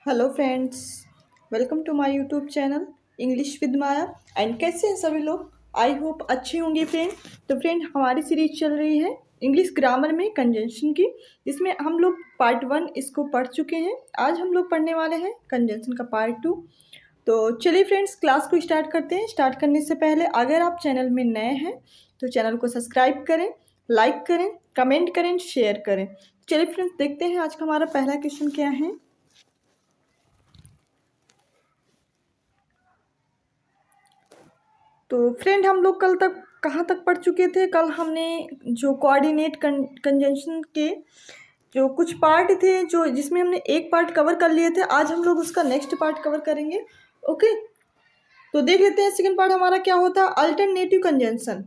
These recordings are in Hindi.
Hello friends, welcome to my YouTube channel English with Maya. And कैसे हैं सभी लोग? आई होप अच्छे होंगे फ्रेंड। तो फ्रेंड, हमारी सीरीज चल रही है इंग्लिश ग्रामर में कंजंक्शन की, जिसमें हम लोग पार्ट 1 इसको पढ़ चुके हैं। आज हम लोग पढ़ने वाले हैं कंजंक्शन का पार्ट 2। तो चलिए फ्रेंड्स, क्लास को स्टार्ट करते हैं। स्टार्ट करने से पहले अगर आप चैनल में नए हैं तो चैनल को सब्सक्राइब करें, लाइक करें, कमेंट करें, शेयर करें। चलिए फ्रेंड्स, देखते हैं आज का हमारा पहला क्वेश्चन क्या है। तो फ्रेंड, हम लोग कल तक कहाँ तक पढ़ चुके थे? कल हमने जो कोऑर्डिनेट कंजंक्शन के जो कुछ पार्ट थे, जो जिसमें हमने एक पार्ट कवर कर लिए थे, आज हम लोग उसका नेक्स्ट पार्ट कवर करेंगे। ओके, तो देख लेते हैं सेकंड पार्ट हमारा क्या होता है। अल्टरनेटिव कंजंक्शन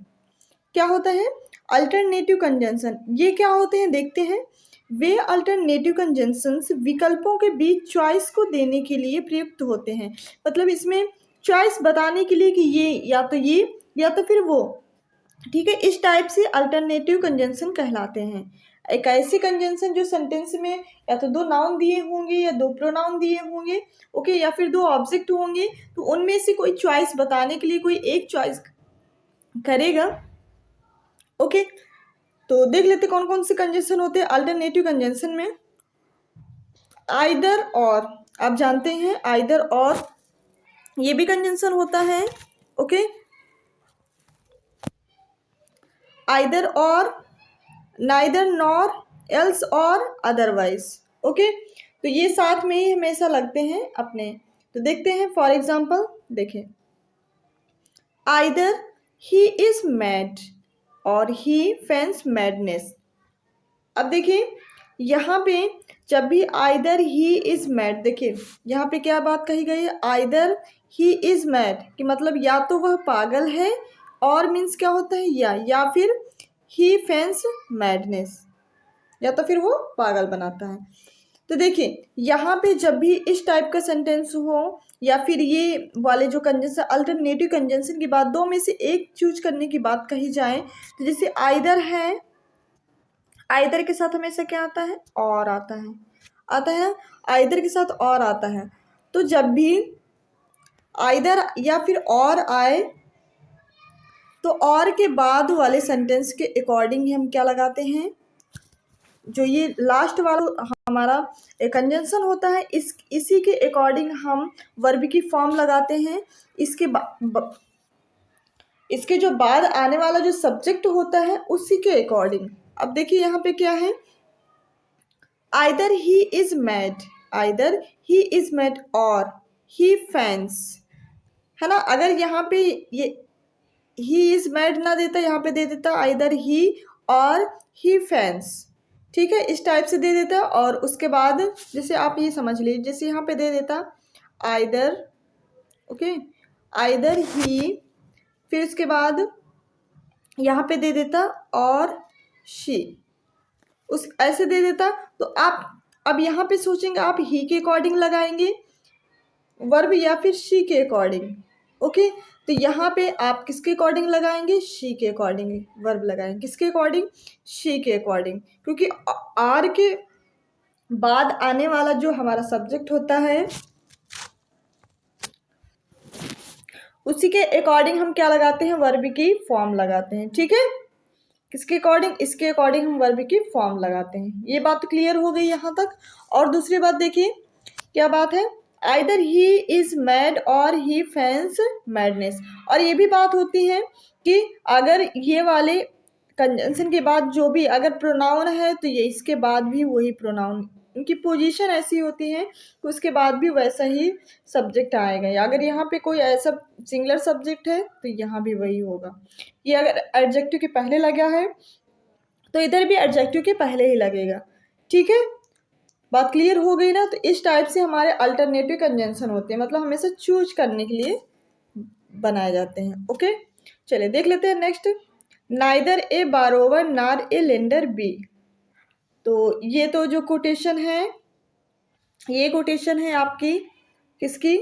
क्या होता है? अल्टरनेटिव कंजंक्शन ये क्या होते हैं देखते हैं। वे अल्टरनेटिव कंजंक्शंस विकल्पों के बीच चॉइस को देने के लिए प्रयुक्त होते हैं। मतलब इसमें चॉइस बताने के लिए कि ये या तो फिर वो। ठीक है, इस टाइप से अल्टरनेटिव कंजंक्शन कहलाते हैं। एक ऐसी कंजंक्शन जो सेंटेंस में या तो दो नाउन दिए होंगे या दो प्रोनाउन दिए होंगे, ओके, या फिर दो ऑब्जेक्ट होंगे, तो उनमें से कोई चॉइस बताने के लिए कोई एक चॉइस करेगा। ओके, तो देख लेते कौन कौन से कंजंक्शन होते हैं अल्टरनेटिव कंजंक्शन में। आइदर और, आप जानते हैं आइदर और ये भी कंजंक्शन होता है। ओके, आइदर और, नाइदर नॉर, एल्स और, अदरवाइज। ओके, तो ये साथ में ही हमेशा लगते हैं अपने। तो देखते हैं फॉर एग्जाम्पल, देखें आइदर ही इज मैड और ही फेंस मैडनेस। अब देखिए यहाँ पे जब भी आइदर ही इज मैड, देखिए यहाँ पे क्या बात कही गई है, आइदर ही इज मैड कि मतलब या तो वह पागल है, और मीन्स क्या होता है या फिर ही फेंस मैडनेस, या तो फिर वो पागल बनाता है। तो देखिए यहाँ पे जब भी इस टाइप का सेंटेंस हो या फिर ये वाले जो कंजंक्शन अल्टरनेटिव कंजंक्शन की बात, दो में से एक चूज करने की बात कही जाए, तो जैसे आइदर है, आइदर के साथ हमेशा क्या आता है? और आता है, आता है ना, आइदर के साथ और आता है। तो जब भी आइदर या फिर और आए तो और के बाद वाले सेंटेंस के अकॉर्डिंग ही हम क्या लगाते हैं, जो ये लास्ट वाला हमारा कंजंक्शन होता है इसी के अकॉर्डिंग हम वर्ब की फॉर्म लगाते हैं। इसके जो बाद आने वाला जो सब्जेक्ट होता है उसी के अकॉर्डिंग। अब देखिए यहाँ पे क्या है, either he is mad, either he is mad और ही फैंस, है ना। अगर यहाँ पे ये ही इज मैड ना देता, यहाँ पे दे देता आइदर ही और ही फैंस। ठीक है, इस टाइप से दे देता, और उसके बाद जैसे आप ये समझ लीजिए, जैसे यहाँ पे दे देता आइदर, ओके, आइदर ही, फिर उसके बाद यहाँ पे दे देता और शी, उस ऐसे दे देता। तो आप अब यहाँ पे सोचेंगे आप ही के अकॉर्डिंग लगाएंगे वर्ब या फिर शी के अकॉर्डिंग। ओके, तो यहाँ पे आप किसके अकॉर्डिंग लगाएंगे? शी के अकॉर्डिंग वर्ब लगाएंगे। किसके अकॉर्डिंग? शी के अकॉर्डिंग, क्योंकि आर के बाद आने वाला जो हमारा सब्जेक्ट होता है उसी के अकॉर्डिंग हम क्या लगाते हैं? वर्ब की फॉर्म लगाते हैं। ठीक है, किसके अकॉर्डिंग? इसके अकॉर्डिंग हम वर्ब की फॉर्म लगाते हैं। ये बात क्लियर हो गई यहाँ तक। और दूसरी बात देखिए क्या बात है, आइदर ही इज मैड और ही फेंस मैडनेस। और ये भी बात होती है कि अगर ये वाले कंजंक्शन के बाद जो भी अगर प्रोनाउन है तो ये इसके बाद भी वही प्रोनाउन, इनकी पोजीशन ऐसी होती है कि उसके बाद भी वैसा ही सब्जेक्ट आएगा। या अगर यहाँ पे कोई ऐसा सिंगुलर सब्जेक्ट है तो यहाँ भी वही होगा। ये अगर एडजेक्टिव के पहले लगा है तो इधर भी एडजेक्टिव के पहले ही लगेगा। ठीक है, बात क्लियर हो गई ना। तो इस टाइप से हमारे अल्टरनेटिव कंजंक्शन होते हैं, मतलब हमेशा चूज करने के लिए बनाए जाते हैं। ओके, चलिए देख लेते हैं नेक्स्ट। नाइदर ए बारोवर नार ए लेंडर बी। तो ये तो जो कोटेशन है, ये कोटेशन है आपकी किसकी?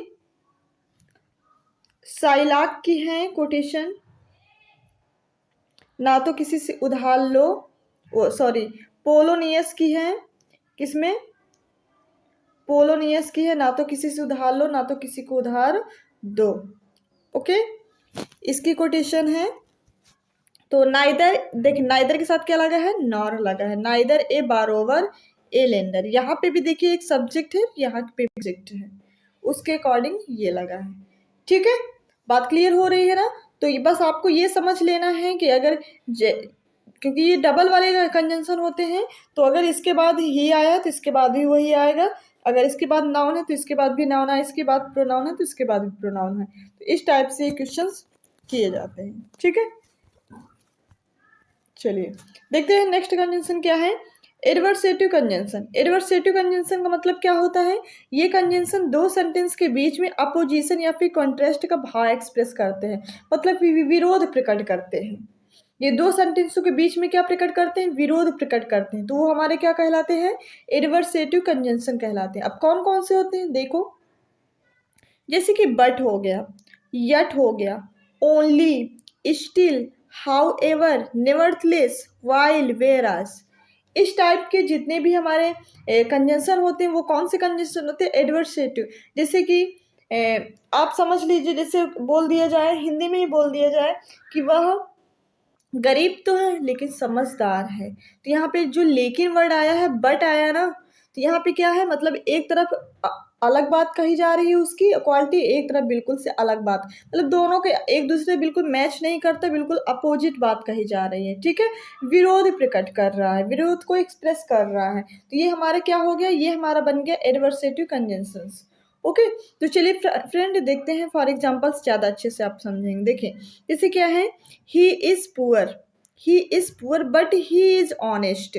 साइलाक की है कोटेशन, ना तो किसी से उधार लो, वो सॉरी पोलोनियस की है। किसमें? पोलोनियस की है, ना तो किसी से उधार लो ना तो किसी को उधार दो। ओके, इसकी कोटेशन है। तो नाइदर, देखिए नाइदर के साथ क्या लगा है, नॉर लगा है, नाइदर ए बारोवर ए लेंडर। यहाँ पे भी देखिए एक सब्जेक्ट है, यहाँ पे भी सब्जेक्ट है, उसके अकॉर्डिंग ये लगा है। ठीक है, बात क्लियर हो रही है ना। तो ये बस आपको ये समझ लेना है कि अगर क्योंकि ये डबल वाले कंजंक्शन होते हैं, तो अगर इसके बाद ही आया तो इसके बाद भी वही आएगा, अगर इसके बाद नाउन है तो इसके बाद भी नाउन है, इसके बाद प्रोनाउन है तो इसके बाद भी प्रोनाउन है। तो इस टाइप से क्वेश्चंस किए जाते हैं। ठीक है, चलिए देखते हैं नेक्स्ट कंजंक्शन क्या है, एडवर्सेटिव कंजंक्शन। एडवर्सेटिव कंजंक्शन का मतलब क्या होता है, ये कंजंक्शन दो सेंटेंस के बीच में अपोजिशन या फिर कॉन्ट्रास्ट का भाव एक्सप्रेस करते हैं, मतलब विरोध प्रकट करते हैं। ये दो सेंटेंसों के बीच में क्या प्रकट करते हैं, विरोध प्रकट करते हैं, तो वो हमारे क्या कहलाते हैं, एडवर्सेटिव कंजंक्शन कहलाते हैं। अब कौन कौन से होते हैं देखो, जैसे कि बट हो गया, यट हो गया, only, still, however, nevertheless, while, whereas. इस टाइप के जितने भी हमारे कंजंक्शन होते हैं वो कौन से कंजंक्शन होते हैं, एडवर्सेटिव। जैसे कि आप समझ लीजिए, जैसे बोल दिया जाए, हिंदी में ही बोल दिया जाए कि वह गरीब तो है लेकिन समझदार है, तो यहाँ पे जो लेकिन वर्ड आया है, बट आया ना, तो यहाँ पे क्या है, मतलब एक तरफ अलग बात कही जा रही है उसकी क्वालिटी, एक तरफ बिल्कुल से अलग बात, मतलब दोनों के एक दूसरे बिल्कुल मैच नहीं करते, बिल्कुल अपोजिट बात कही जा रही है। ठीक है, विरोध प्रकट कर रहा है, विरोध को एक्सप्रेस कर रहा है, तो ये हमारा क्या हो गया, ये हमारा बन गया एडवर्सेटिव कंजंक्शंस। ओके, तो चलिए फ्रेंड देखते हैं फॉर एग्जाम्पल्स, ज़्यादा अच्छे से आप समझेंगे। देखिए जैसे क्या है, he is poor but he is honest,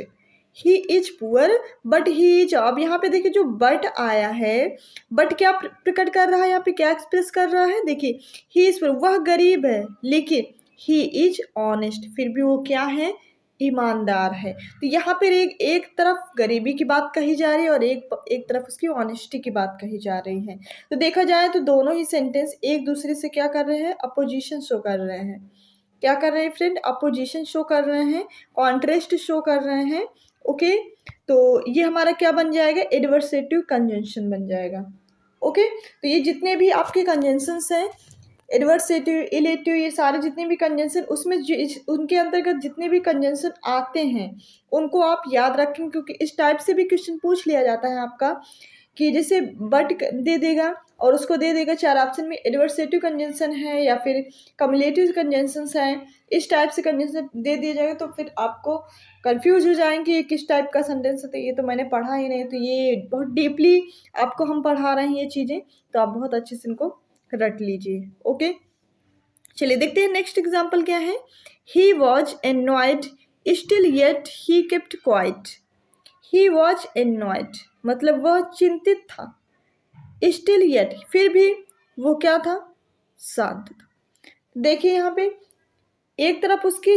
he is poor but he is. अब यहाँ पे देखिए जो बट आया है, बट क्या प्रकट कर रहा है, यहाँ पे क्या एक्सप्रेस कर रहा है, देखिए ही इज पुअर, वह गरीब है, लेकिन ही इज ऑनेस्ट, फिर भी वो क्या है, ईमानदार है। तो यहाँ पर एक तरफ गरीबी की बात कही जा रही है और एक तरफ उसकी ऑनेस्टी की बात कही जा रही है। तो देखा जाए तो दोनों ही सेंटेंस एक दूसरे से क्या कर रहे हैं, अपोजिशन शो कर रहे हैं। क्या कर रहे हैं फ्रेंड, अपोजिशन शो कर रहे हैं, कॉन्ट्रास्ट शो कर रहे हैं। ओके, तो ये हमारा क्या बन जाएगा, एडवर्सेटिव कंजंक्शन बन जाएगा। ओके, तो ये जितने भी आपके कंजंक्शंस हैं, एडवर्सेटिव, इलेटिव, ये सारे जितने भी कंजंक्शन, उसमें उनके अंतर्गत जितने भी कंजंक्शन आते हैं उनको आप याद रखें, क्योंकि इस टाइप से भी क्वेश्चन पूछ लिया जाता है आपका, कि जैसे बट दे देगा और उसको दे देगा चार ऑप्शन में, एडवर्सेटिव कंजंक्शन है या फिर कम्युलेटिव कंजंक्शंस हैं, इस टाइप से कंजंक्शन दे दिया जाएगा, तो फिर आपको कंफ्यूज हो जाएंगे ये किस टाइप का सेंटेंस है, तो ये तो मैंने पढ़ा ही नहीं, तो ये बहुत डीपली आपको हम पढ़ा रहे हैं ये चीज़ें, तो आप बहुत अच्छे से इनको रट लीजिए। ओके, चलिए देखते हैं नेक्स्ट एग्जाम्पल क्या है, he was annoyed still yet he kept quite. He was annoyed मतलब वह चिंतित था, स्टिल येट फिर भी वो क्या था, शांत था। देखिए यहाँ पे एक तरफ उसकी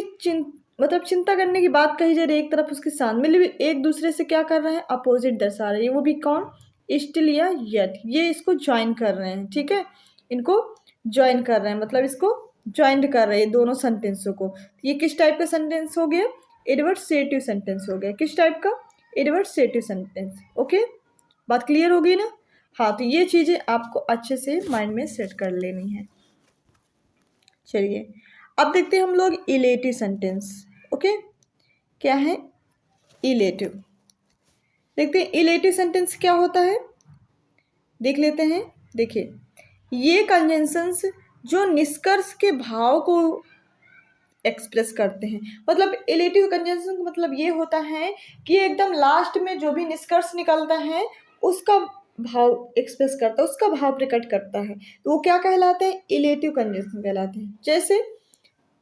मतलब चिंता करने की बात कही जा रही है, एक तरफ उसकी शांत, मतलब एक दूसरे से क्या कर रहे हैं, अपोजिट दर्शा रहे हैं। वो भी कौन, स्टिल या येट, ये इसको ज्वाइन कर रहे हैं। ठीक है, इनको ज्वाइन कर रहे हैं, मतलब इसको ज्वाइंट कर रहे हैं दोनों सेंटेंसों को। ये किस टाइप का सेंटेंस हो गया, एडवर्सेटिव सेंटेंस हो गया। किस टाइप का, एडवर्सेटिव सेंटेंस। ओके, बात क्लियर हो गई ना। हाँ, तो ये चीज़ें आपको अच्छे से माइंड में सेट कर लेनी है। चलिए अब देखते हैं हम लोग इलेटिव सेंटेंस। ओके, क्या है इलेटिव, देखते हैं इलेटिव सेंटेंस क्या होता है, देख लेते हैं। देखिए ये कंजंक्शंस जो निष्कर्ष के भाव को एक्सप्रेस करते हैं, मतलब इलेटिव कंजंक्शन का मतलब ये होता है कि एकदम लास्ट में जो भी निष्कर्ष निकलता है उसका भाव एक्सप्रेस करता है, उसका भाव प्रकट करता है, तो वो क्या कहलाते हैं, इलेटिव कंजंक्शन कहलाते हैं। जैसे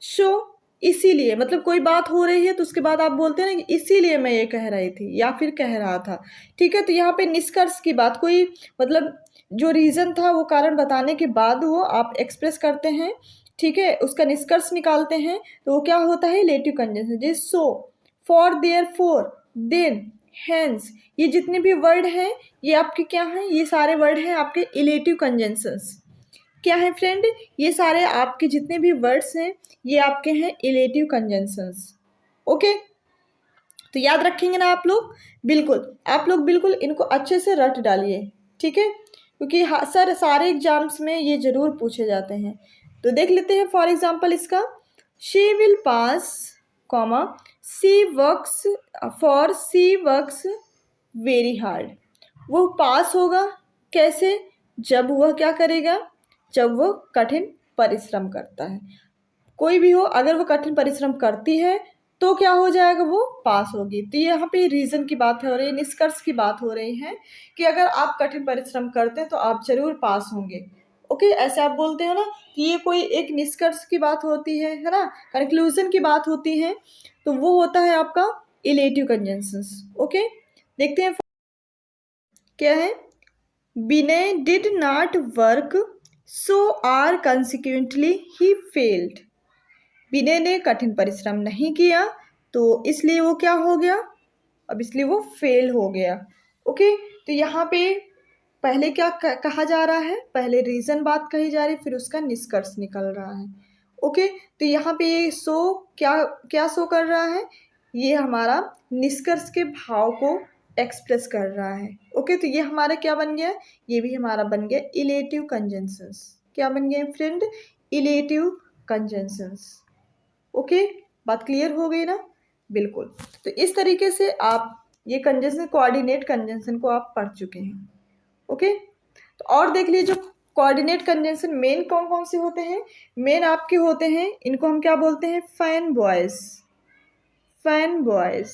शो, इसीलिए, मतलब कोई बात हो रही है तो उसके बाद आप बोलते हैं ना कि इसीलिए मैं ये कह रही थी या फिर कह रहा था। ठीक है, तो यहाँ पे निष्कर्ष की बात, कोई मतलब जो रीज़न था वो कारण बताने के बाद वो आप एक्सप्रेस करते हैं। ठीक है, उसका निष्कर्ष निकालते हैं, तो वो क्या होता है, इलेटिव कंजंक्शन। जैसे सो, फॉर, देयरफॉर, देन, हेंस, ये जितने भी वर्ड हैं ये आपके क्या हैं, ये सारे वर्ड हैं आपके इलेटिव कंजंक्शंस। क्या है फ्रेंड, ये सारे आपके जितने भी वर्ड्स हैं ये आपके हैं इलेटिव कंजंक्शंस। ओके, तो याद रखेंगे ना आप लोग? बिल्कुल, आप लोग बिल्कुल इनको अच्छे से रट डालिए, ठीक है, क्योंकि सर सारे एग्जाम्स में ये ज़रूर पूछे जाते हैं। तो देख लेते हैं फॉर एग्जाम्पल इसका, she will pass comma she works very hard. वो पास होगा कैसे? जब वह क्या करेगा? जब वो कठिन परिश्रम करता है। कोई भी हो, अगर वो कठिन परिश्रम करती है तो क्या हो जाएगा? वो पास होगी। तो यहाँ पे रीज़न की बात हो रही है, निष्कर्ष की बात हो रही है कि अगर आप कठिन परिश्रम करते हैं तो आप ज़रूर पास होंगे। ओके, ऐसे आप बोलते हो ना कि ये कोई एक निष्कर्ष की बात होती है ना, कंक्लूजन की बात होती है, तो वो होता है आपका इलेटिव कंजंक्शंस। ओके, देखते हैं क्या है। Vinay did not work so or consequently he failed. Vinay ने कठिन परिश्रम नहीं किया तो इसलिए वो क्या हो गया? अब इसलिए वो फेल हो गया। ओके, तो यहाँ पे पहले क्या कहा जा रहा है? पहले रीज़न बात कही जा रही है, फिर उसका निष्कर्ष निकल रहा है। ओके, तो यहाँ पे ये शो क्या क्या शो कर रहा है? ये हमारा निष्कर्ष के भाव को एक्सप्रेस कर रहा है। ओके, तो ये हमारा क्या बन गया? ये भी हमारा बन गया इलेटिव कंजंक्शंस। क्या बन गए फ्रेंड? Illative conjunctions. ओके, बात क्लियर हो गई ना? बिल्कुल। तो इस तरीके से आप ये कंजंक्शन, कोऑर्डिनेट कंजंक्शन को आप पढ़ चुके हैं। ओके, तो और देख लीजिए, जो कोऑर्डिनेट कंजंक्शन मेन कौन कौन से होते हैं? मेन आपके होते हैं, इनको हम क्या बोलते हैं? Fan boys. Fan boys.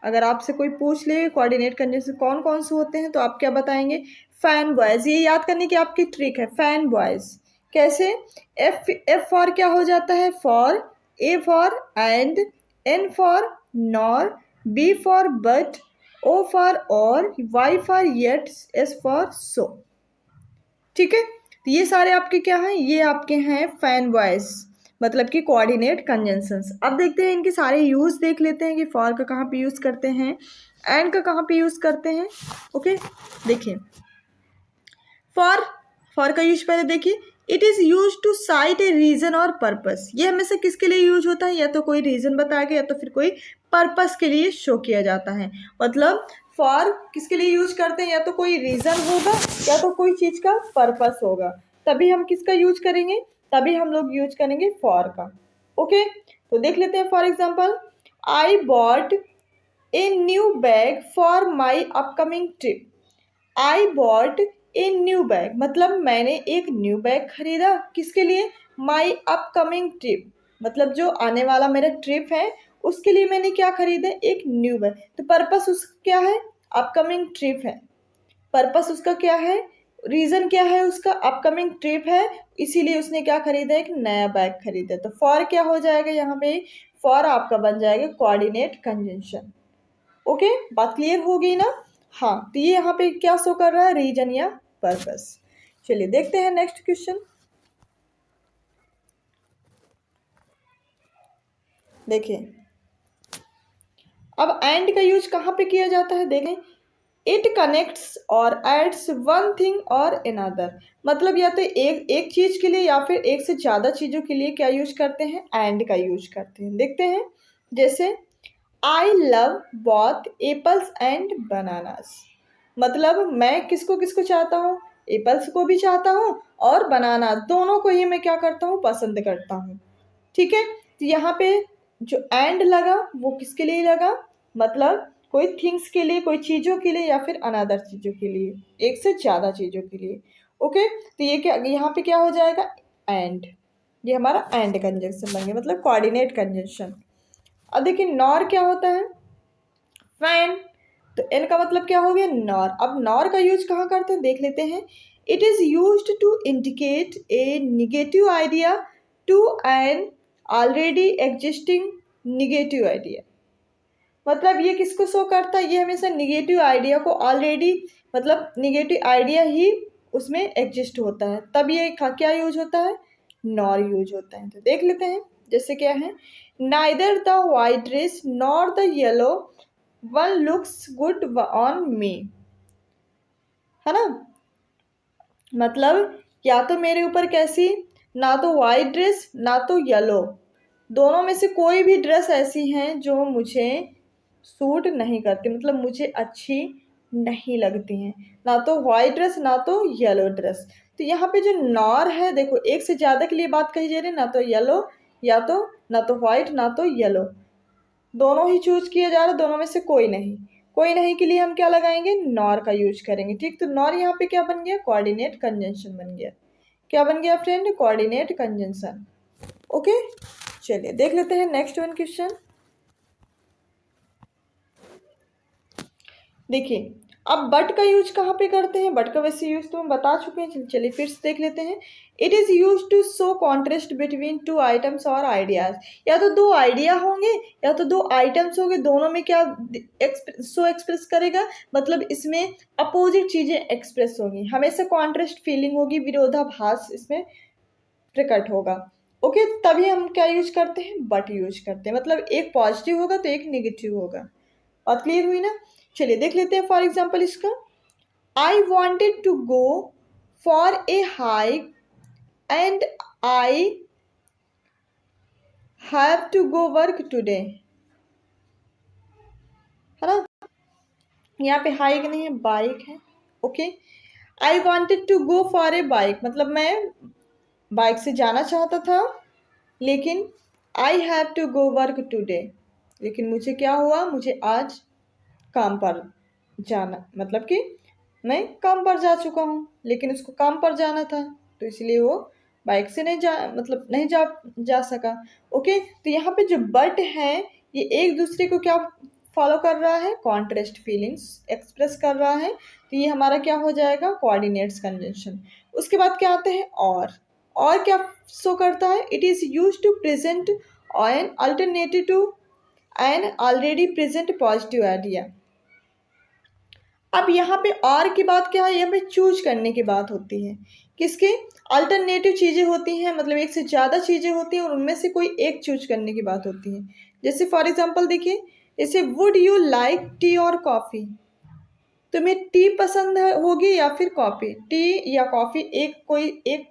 अगर आपसे कोई पूछ ले कोऑर्डिनेट कंजंक्शन कौन कौन से होते हैं तो आप क्या बताएंगे? Fan boys. ये याद करने की आपकी ट्रिक है, फैन बॉयज। कैसे? एफ फॉर क्या हो जाता है? For, A for and, N for nor, B for but, O for or, Y for yet, S for so. ठीक है, तो ये सारे आपके क्या हैं? ये आपके हैं फैन बॉयज, मतलब कि कोऑर्डिनेट कंजंक्शंस। अब देखते हैं इनके सारे यूज, देख लेते हैं कि फॉर का कहाँ पे यूज करते हैं, एंड का कहाँ पे यूज करते हैं। ओके, देखिए फॉर का यूज पहले देखिए। It is use to cite a reason और पर्पस। ये हमेशा किसके लिए यूज होता है? या तो कोई रीजन बताया गया या तो फिर कोई पर्पस के लिए शो किया जाता है। मतलब फॉर किसके लिए यूज करते हैं? या तो कोई रीजन होगा या तो कोई चीज़ का पर्पस होगा, तभी हम किसका यूज करेंगे? तभी हम लोग यूज करेंगे फॉर का। ओके, तो देख लेते हैं for example, I bought a new bag for my upcoming trip. I bought a new bag, मतलब मैंने एक न्यू बैग खरीदा। किसके लिए? माई अपकमिंग ट्रिप, मतलब जो आने वाला मेरा ट्रिप है उसके लिए मैंने क्या खरीदा? एक न्यू बैग। तो पर्पस उसका क्या है? अपकमिंग ट्रिप है। पर्पस उसका क्या है? रीज़न क्या है उसका? अपकमिंग ट्रिप है, इसीलिए उसने क्या खरीदा? एक नया बैग खरीदा। तो फॉर क्या हो जाएगा यहाँ पे? फॉर आपका बन जाएगा कोऑर्डिनेट कंजंक्शन। ओके, बात क्लियर हो गई ना? हाँ, तो ये यहाँ पे क्या शो कर रहा है? रीजन या पर्पस। चलिए देखते हैं नेक्स्ट क्वेश्चन। देखिए, अब एंड का यूज कहाँ पे किया जाता है? देखें, इट कनेक्ट्स और एड्स वन थिंग और अनदर। मतलब या तो एक चीज के लिए या फिर एक से ज्यादा चीजों के लिए क्या यूज करते हैं? एंड का यूज करते हैं। देखते हैं, जैसे I love both apples and bananas. मतलब मैं किसको किसको चाहता हूँ? एप्पल्स को भी चाहता हूँ और बनाना, दोनों को ही मैं क्या करता हूँ? पसंद करता हूँ। ठीक है, तो यहाँ पे जो एंड लगा वो किसके लिए लगा? मतलब कोई थिंग्स के लिए, कोई चीज़ों के लिए या फिर अनदर चीज़ों के लिए, एक से ज़्यादा चीज़ों के लिए। ओके, तो ये क्या यहाँ पे क्या हो जाएगा? एंड। ये हमारा एंड कंजंक्शन बन गया, मतलब कोऑर्डिनेट कंजंक्शन। अब देखिए नॉर क्या होता है? फैन। तो एन का मतलब क्या हो गया? नॉर। अब नॉर का यूज कहाँ करते हैं? देख लेते हैं। It is used to indicate a negative idea to an already existing negative idea. मतलब ये किसको शो करता है? ये हमेशा निगेटिव आइडिया को ऑलरेडी, मतलब निगेटिव आइडिया ही उसमें एग्जिस्ट होता है, तब ये क्या यूज होता है? नॉर यूज होता है। तो देख लेते हैं, जैसे क्या है, neither the white dress nor the yellow one looks good on me. है ना? मतलब या तो मेरे ऊपर कैसी, ना तो वाइट ड्रेस ना तो येलो, दोनों में से कोई भी ड्रेस ऐसी हैं जो मुझे सूट नहीं करती, मतलब मुझे अच्छी नहीं लगती हैं, ना तो वाइट ड्रेस ना तो येलो ड्रेस। तो यहाँ पे जो नॉर है, देखो एक से ज़्यादा के लिए बात कही जा रही है, ना तो येलो या तो ना तो वाइट ना तो येलो, दोनों ही चूज किया जा रहा है, दोनों में से कोई नहीं। कोई नहीं के लिए हम क्या लगाएंगे, नॉर का यूज करेंगे। ठीक, तो नॉर यहाँ पे क्या बन गया, कोऑर्डिनेट कंजंक्शन बन गया। क्या बन गया फ्रेंड, कोऑर्डिनेट कंजंक्शन। ओके, चलिए देख लेते हैं नेक्स्ट वन क्वेश्चन। देखिए, अब बट का यूज कहाँ पे करते हैं, बट का वैसे यूज तो हम बता चुके हैं, चलिए फिर से देख लेते हैं। It is use to show contrast between two items और आइडियाज। या तो दो आइडिया होंगे या तो दो आइटम्स होंगे, दोनों में क्या एक्सप्रेस करेगा, मतलब इसमें अपोजिट चीज़ें एक्सप्रेस होंगी, हमेशा कॉन्ट्रास्ट फीलिंग होगी, विरोधाभास इसमें प्रकट होगा। ओके, तभी हम क्या यूज करते हैं, बट यूज करते हैं, मतलब एक पॉजिटिव होगा तो एक नेगेटिव होगा। बात क्लियर हुई ना। चलिए देख लेते हैं फॉर एग्जाम्पल इसका। I wanted to go for a hike and I have to go work today, है ना। यहाँ पे हाइक नहीं है, बाइक है। Okay, I wanted to go for a bike, मतलब मैं बाइक से जाना चाहता था, लेकिन I have to go work today, लेकिन मुझे क्या हुआ, मुझे आज काम पर जाना, मतलब कि मैं काम पर जा चुका हूँ, लेकिन उसको काम पर जाना था, तो इसलिए वो बाइक से नहीं जा, मतलब नहीं जा सका। ओके, तो यहाँ पे जो बट है ये एक दूसरे को क्या फॉलो कर रहा है, कॉन्ट्रास्ट फीलिंग्स एक्सप्रेस कर रहा है, तो ये हमारा क्या हो जाएगा, कोऑर्डिनेट्स कंजंक्शन। उसके बाद क्या आते हैं, और क्या शो करता है, it is use to present an alternative to an already present positive idea. अब यहाँ पे और की बात क्या है, यहाँ पे चूज करने की बात होती है, किसके, अल्टरनेटिव चीज़ें होती हैं, मतलब एक से ज़्यादा चीज़ें होती हैं और उनमें से कोई एक चूज करने की बात होती है। जैसे फॉर एग्जांपल देखिए, जैसे वुड यू लाइक टी और कॉफ़ी, तुम्हें टी पसंद होगी या फिर कॉफ़ी, टी या कॉफ़ी कोई एक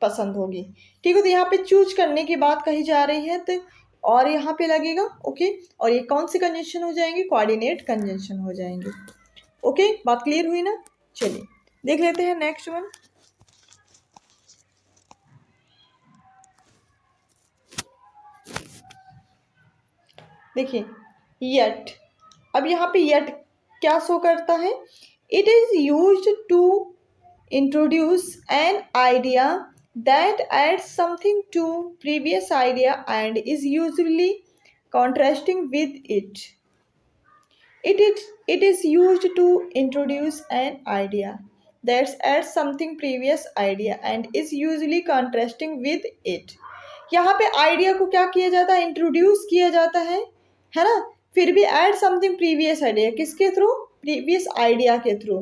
पसंद होगी। ठीक है, तो यहाँ पे चूज करने की बात कही जा रही है, तो और यहाँ पे लगेगा। ओके, और ये कौन सी कंजंक्शन हो जाएंगे, कोऑर्डिनेट कंजंक्शन हो जाएंगे। ओके, बात क्लियर हुई ना। चलिए देख लेते हैं नेक्स्ट वन। देखिए यट, अब यहाँ पे यट क्या शो करता है, it is used to introduce an idea that adds something to previous idea and is usually contrasting with it. It is used to introduce an idea that adds something previous idea and is usually contrasting with it। यहाँ पे आइडिया को क्या किया जाता है, इंट्रोड्यूस किया जाता है ना, फिर भी एड समथिंग प्रीवियस आइडिया, किसके थ्रू, प्रीवियस आइडिया के थ्रू,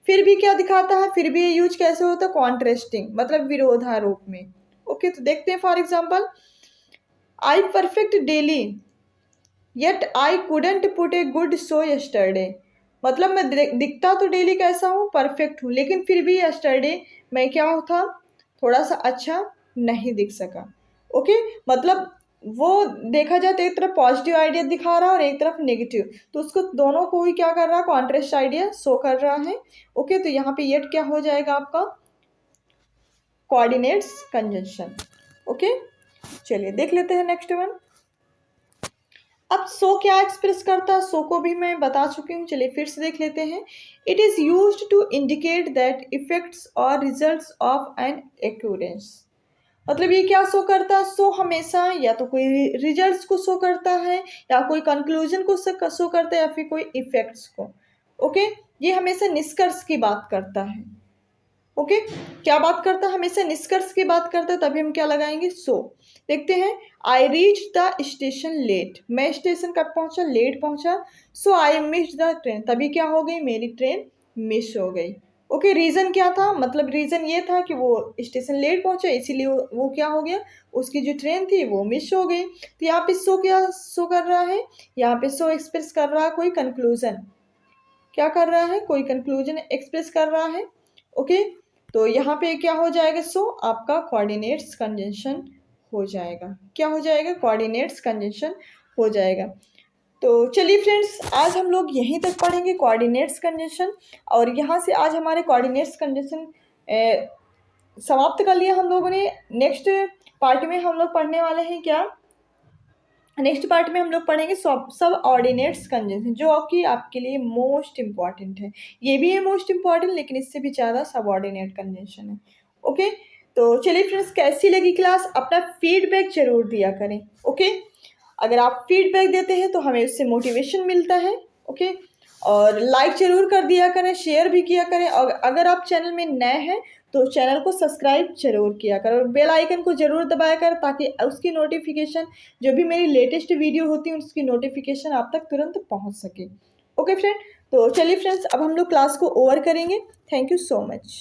फिर भी क्या दिखाता है, फिर भी ये यूज कैसे होता है, कॉन्ट्रास्टिंग, मतलब विरोधारूप में। ओके, तो देखते हैं for example, I perfect daily yet I couldn't put a good show yesterday, मतलब मैं दिखता तो डेली कैसा हूँ, परफेक्ट हूँ, लेकिन फिर भी यस्टरडे मैं क्या था, थोड़ा सा अच्छा नहीं दिख सका। ओके, मतलब वो देखा जाए तो एक तरफ पॉजिटिव आइडिया दिखा रहा है और एक तरफ नेगेटिव, तो उसको दोनों को ही क्या कर रहा है, कॉन्ट्रास्ट आइडिया शो कर रहा है। ओके, तो यहाँ पे येट क्या हो जाएगा आपका, कोऑर्डिनेट्स कंजंक्शन। ओके, चलिए देख लेते हैं नेक्स्ट वन। अब सो क्या एक्सप्रेस करता है, सो को भी मैं बता चुकी हूँ, चलिए फिर से देख लेते हैं। It is used to indicate that effects और रिजल्ट्स ऑफ एन एक्यूरेंस, मतलब ये क्या शो करता है, शो हमेशा या तो कोई रिजल्ट्स को शो करता है या कोई कंक्लूजन को शो करता है या फिर कोई इफेक्ट्स को। ओके, ये हमेशा निष्कर्ष की बात करता है। ओके, क्या बात करता है, हमेशा निष्कर्ष की बात करता है, तभी हम क्या लगाएंगे, सो। देखते हैं, I reach the station late, मैं स्टेशन कब पहुंचा, लेट पहुंचा, so I miss the train, तभी क्या हो गई, मेरी ट्रेन मिस हो गई। ओके, रीज़न क्या था, मतलब रीज़न ये था कि वो स्टेशन लेट पहुंचा, इसीलिए वो क्या हो गया, उसकी जो ट्रेन थी वो मिस हो गई। तो यहाँ पे सो क्या शो कर रहा है, यहाँ पे सो एक्सप्रेस कर रहा है कोई कंक्लूजन, क्या कर रहा है, कोई कंक्लूजन एक्सप्रेस कर रहा है। ओके, तो यहाँ पे क्या हो जाएगा, सो आपका कोऑर्डिनेट्स कंजंक्शन हो जाएगा, क्या हो जाएगा, कोऑर्डिनेट्स कंजंक्शन हो जाएगा। तो चलिए फ्रेंड्स, आज हम लोग यहीं तक पढ़ेंगे कोऑर्डिनेट्स कंजंक्शन, और यहाँ से आज हमारे कोऑर्डिनेट्स कंजंक्शन समाप्त कर लिया हम लोगों ने। नेक्स्ट पार्ट में हम लोग पढ़ने वाले हैं क्या, नेक्स्ट पार्ट में हम लोग पढ़ेंगे सब ऑर्डिनेट्स कंजंक्शन, जो कि आपके लिए मोस्ट इम्पॉर्टेंट है। ये भी है मोस्ट इम्पॉर्टेंट, लेकिन इससे भी ज़्यादा सब ऑर्डिनेट कंजंक्शन है। ओके, तो चलिए फ्रेंड्स, कैसी लगी क्लास, अपना फीडबैक जरूर दिया करें। ओके, अगर आप फीडबैक देते हैं तो हमें उससे मोटिवेशन मिलता है। ओके, और लाइक जरूर कर दिया करें, शेयर भी किया करें, और अगर आप चैनल में नए हैं तो चैनल को सब्सक्राइब जरूर किया करें और बेल आइकन को जरूर दबाया करें, ताकि उसकी नोटिफिकेशन, जो भी मेरी लेटेस्ट वीडियो होती है उसकी नोटिफिकेशन आप तक तुरंत पहुंच सके। ओके फ्रेंड, तो चलिए फ्रेंड्स, अब हम लोग क्लास को ओवर करेंगे। Thank you so much.